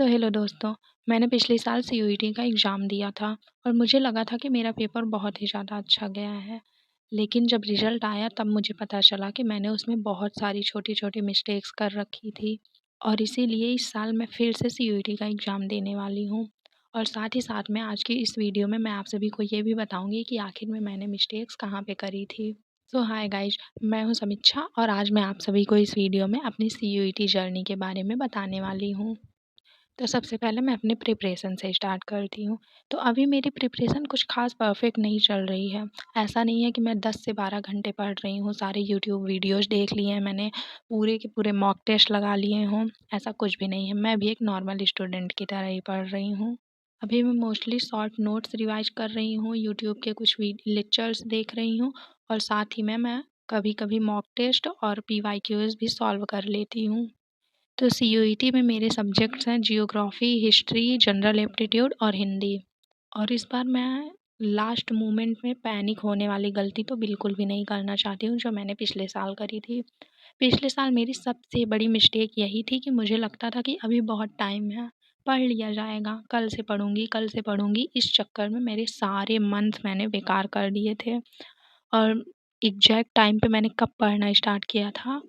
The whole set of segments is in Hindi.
हेलो दोस्तों। मैंने पिछले साल सीयूईटी का एग्ज़ाम दिया था और मुझे लगा था कि मेरा पेपर बहुत ही ज़्यादा अच्छा गया है। लेकिन जब रिज़ल्ट आया तब मुझे पता चला कि मैंने उसमें बहुत सारी छोटी-छोटी मिस्टेक्स कर रखी थी और इसीलिए इस साल मैं फिर से सीयूईटी का एग्ज़ाम देने वाली हूँ। और साथ ही साथ में आज की इस वीडियो में मैं आप सभी को ये भी बताऊँगी कि आखिर में मैंने मिस्टेक्स कहाँ पे करी थी। हाय गाइज़, मैं हूँ समीक्षा और आज मैं आप सभी को इस वीडियो में अपनी सीयूईटी जर्नी के बारे में बताने वाली हूँ। तो सबसे पहले मैं अपने प्रिपरेशन से स्टार्ट करती हूँ। तो अभी मेरी प्रिपरेशन कुछ ख़ास परफ़ेक्ट नहीं चल रही है। ऐसा नहीं है कि मैं 10 से 12 घंटे पढ़ रही हूँ, सारे यूट्यूब वीडियोज़ देख लिए हैं मैंने, पूरे के पूरे मॉक टेस्ट लगा लिए हों, ऐसा कुछ भी नहीं है। मैं भी एक नॉर्मल स्टूडेंट की तरह ही पढ़ रही हूँ। अभी मैं मोस्टली शॉर्ट नोट्स रिवाइज़ कर रही हूँ, यूट्यूब के कुछ लेक्चर्स देख रही हूँ और साथ ही में मैं कभी-कभी मॉक टेस्ट और पीवाईक्यूज़ भी सॉल्व कर लेती हूँ। तो सीयूईटी में मेरे सब्जेक्ट्स हैं जियोग्राफ़ी, हिस्ट्री, जनरल एप्टीट्यूड और हिंदी। और इस बार मैं लास्ट मोमेंट में पैनिक होने वाली गलती तो बिल्कुल भी नहीं करना चाहती हूँ, जो मैंने पिछले साल करी थी। पिछले साल मेरी सबसे बड़ी मिस्टेक यही थी कि मुझे लगता था कि अभी बहुत टाइम है, पढ़ लिया जाएगा, कल से पढ़ूँगी, इस चक्कर में मेरे सारे मंथ मैंने बेकार कर दिए थे। और एग्ज़ैक्ट टाइम पे मैंने कब पढ़ना स्टार्ट किया था,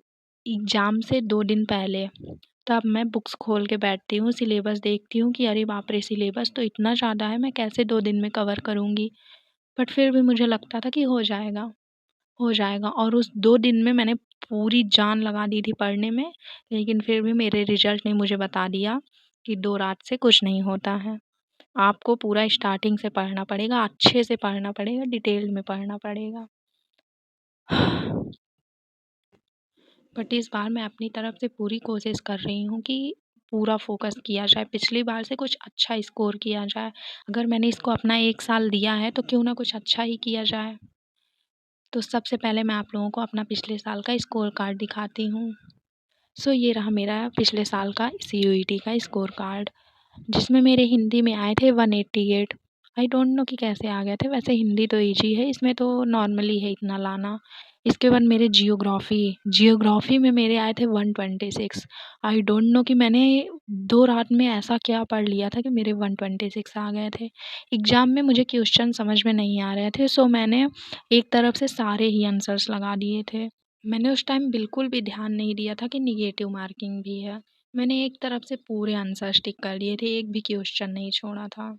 एग्ज़ाम से 2 दिन पहले। तब मैं बुक्स खोल के बैठती हूँ, सिलेबस देखती हूँ कि अरे बाप रे! सिलेबस तो इतना ज़्यादा है, मैं कैसे 2 दिन में कवर करूँगी? बट फिर भी मुझे लगता था कि हो जाएगा और उस 2 दिन में मैंने पूरी जान लगा दी थी पढ़ने में, लेकिन फिर भी मेरे रिज़ल्ट ने मुझे बता दिया कि 2 रात से कुछ नहीं होता है। आपको पूरा स्टार्टिंग से पढ़ना पड़ेगा, अच्छे से पढ़ना पड़ेगा, डिटेल में पढ़ना पड़ेगा। बट इस बार मैं अपनी तरफ से पूरी कोशिश कर रही हूँ कि पूरा फ़ोकस किया जाए, पिछली बार से कुछ अच्छा स्कोर किया जाए। अगर मैंने इसको अपना 1 साल दिया है, तो क्यों ना कुछ अच्छा ही किया जाए। तो सबसे पहले मैं आप लोगों को अपना पिछले साल का स्कोर कार्ड दिखाती हूँ। ये रहा मेरा पिछले साल का सीयूईटी का स्कोर कार्ड, जिसमें मेरे हिंदी में आए थे 188। आई डोंट नो कि कैसे आ गए थे, वैसे हिंदी तो ईज़ी है, इसमें तो नॉर्मली है इतना लाना। इसके बाद मेरे जियोग्राफ़ी में मेरे आए थे 126। आई डोंट नो कि मैंने 2 रात में ऐसा क्या पढ़ लिया था कि मेरे 126 आ गए थे। एग्ज़ाम में मुझे क्वेश्चन समझ में नहीं आ रहे थे, मैंने एक तरफ से सारे ही आंसर्स लगा दिए थे। मैंने उस टाइम बिल्कुल भी ध्यान नहीं दिया था कि नेगेटिव मार्किंग भी है। मैंने एक तरफ से पूरे आंसर्स टिक कर लिए थे, एक भी क्वेश्चन नहीं छोड़ा था।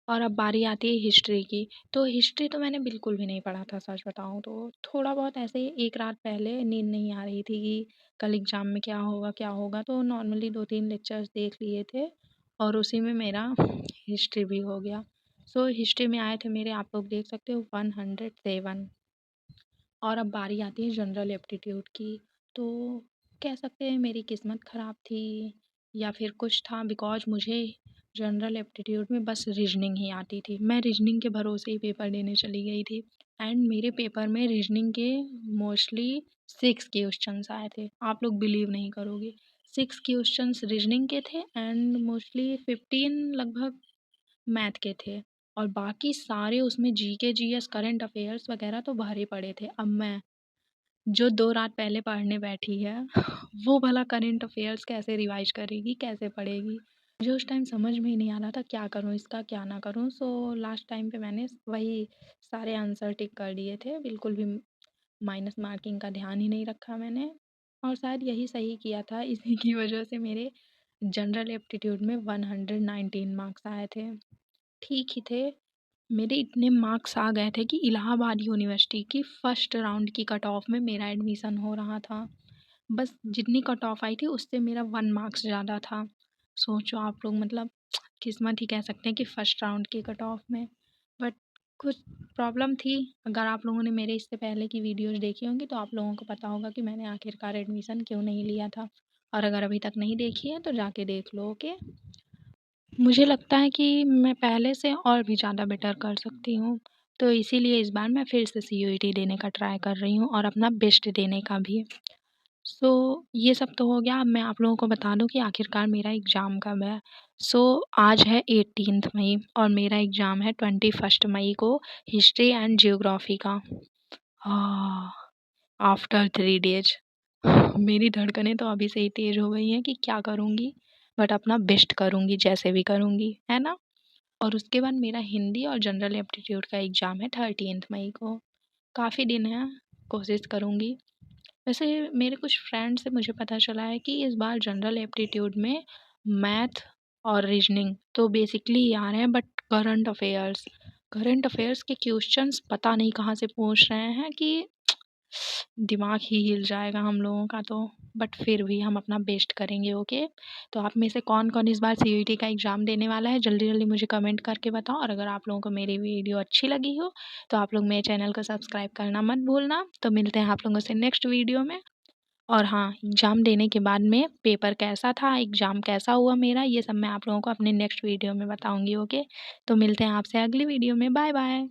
और अब बारी आती है हिस्ट्री की। तो हिस्ट्री तो मैंने बिल्कुल भी नहीं पढ़ा था, सच बताऊँ तो। थोड़ा बहुत ऐसे ही एक रात पहले नींद नहीं आ रही थी कि कल एग्ज़ाम में क्या होगा, तो नॉर्मली 2-3 लेक्चर्स देख लिए थे और उसी में मेरा हिस्ट्री भी हो गया। हिस्ट्री में आए थे मेरे, आप लोग देख सकते हो, 107। और अब बारी आती है जनरल एप्टीट्यूड की। तो कह सकते हैं मेरी किस्मत ख़राब थी या फिर कुछ था, बिकॉज़ मुझे जनरल एप्टीट्यूड में बस रीज़निंग ही आती थी। मैं रीज़निंग के भरोसे ही पेपर देने चली गई थी एंड मेरे पेपर में रीज़निंग के मोस्टली 6 क्वेश्चन्स आए थे। आप लोग बिलीव नहीं करोगे, 6 क्वेश्चन्स रीज़निंग के थे एंड मोस्टली 15 लगभग मैथ के थे और बाकी सारे उसमें जीके, जीएस, करंट अफेयर्स वगैरह तो भरे पड़े थे। अब मैं जो 2 रात पहले पढ़ने बैठी है, वो भला करंट अफेयर्स कैसे रिवाइज़ करेगी, कैसे पढ़ेगी? मुझे उस टाइम समझ में ही नहीं आ रहा था क्या करूँ इसका, क्या ना करूँ? लास्ट टाइम पे मैंने वही सारे आंसर टिक कर दिए थे, बिल्कुल भी माइनस मार्किंग का ध्यान ही नहीं रखा मैंने और शायद यही सही किया था, इसी की वजह से मेरे जनरल एप्टीट्यूड में 119 मार्क्स आए थे। ठीक ही थे। मेरे इतने मार्क्स आ गए थे कि इलाहाबाद यूनिवर्सिटी की फर्स्ट राउंड की कट ऑफ में मेरा एडमिशन हो रहा था। बस जितनी कट ऑफ आई थी उससे मेरा 1 मार्क्स ज़्यादा था। सोचो आप लोग, मतलब किस्मत ही कह सकते हैं कि फर्स्ट राउंड की कट ऑफ में। बट कुछ प्रॉब्लम थी। अगर आप लोगों ने मेरे इससे पहले की वीडियोज़ देखी होंगी तो आप लोगों को पता होगा कि मैंने आखिरकार एडमिशन क्यों नहीं लिया था। और अगर अभी तक नहीं देखी है तो जाके देख लो, ओके? मुझे लगता है कि मैं पहले से और भी ज़्यादा बेटर कर सकती हूँ। तो इसीलिए इस बार मैं फिर से सीयूईटी देने का ट्राई कर रही हूँ और अपना बेस्ट देने का भी। ये सब तो हो गया। अब मैं आप लोगों को बता दूँ कि आखिरकार मेरा एग्ज़ाम कब है। आज है 18th मई और मेरा एग्ज़ाम है 21st मई को, हिस्ट्री एंड जियोग्राफ़ी का। After 3 days. मेरी धड़कनें तो अभी से ही तेज़ हो गई हैं कि क्या करूँगी, बट अपना बेस्ट करूँगी जैसे भी करूँगी, है ना? और उसके बाद मेरा हिंदी और जनरल एप्टीट्यूड का एग्ज़ाम है 13th मई को। काफ़ी दिन है, कोशिश करूँगी। वैसे मेरे कुछ फ्रेंड से मुझे पता चला है कि इस बार जनरल एप्टीट्यूड में मैथ और रीजनिंग तो बेसिकली आ रहे हैं, बट करंट अफेयर्स के क्वेश्चंस पता नहीं कहाँ से पूछ रहे हैं कि दिमाग ही हिल जाएगा हम लोगों का तो। बट फिर भी हम अपना बेस्ट करेंगे, ओके। तो आप में से कौन कौन इस बार सीयूईटी का एग्ज़ाम देने वाला है, जल्दी जल्दी मुझे कमेंट करके बताओ। और अगर आप लोगों को मेरी वीडियो अच्छी लगी हो तो आप लोग मेरे चैनल को सब्सक्राइब करना मत भूलना। तो मिलते हैं आप लोगों से नेक्स्ट वीडियो में। और हाँ, एग्ज़ाम देने के बाद में पेपर कैसा था, एग्ज़ाम कैसा हुआ मेरा, ये सब मैं आप लोगों को अपने नेक्स्ट वीडियो में बताऊँगी, ओके। तो मिलते हैं आपसे अगली वीडियो में। Bye bye.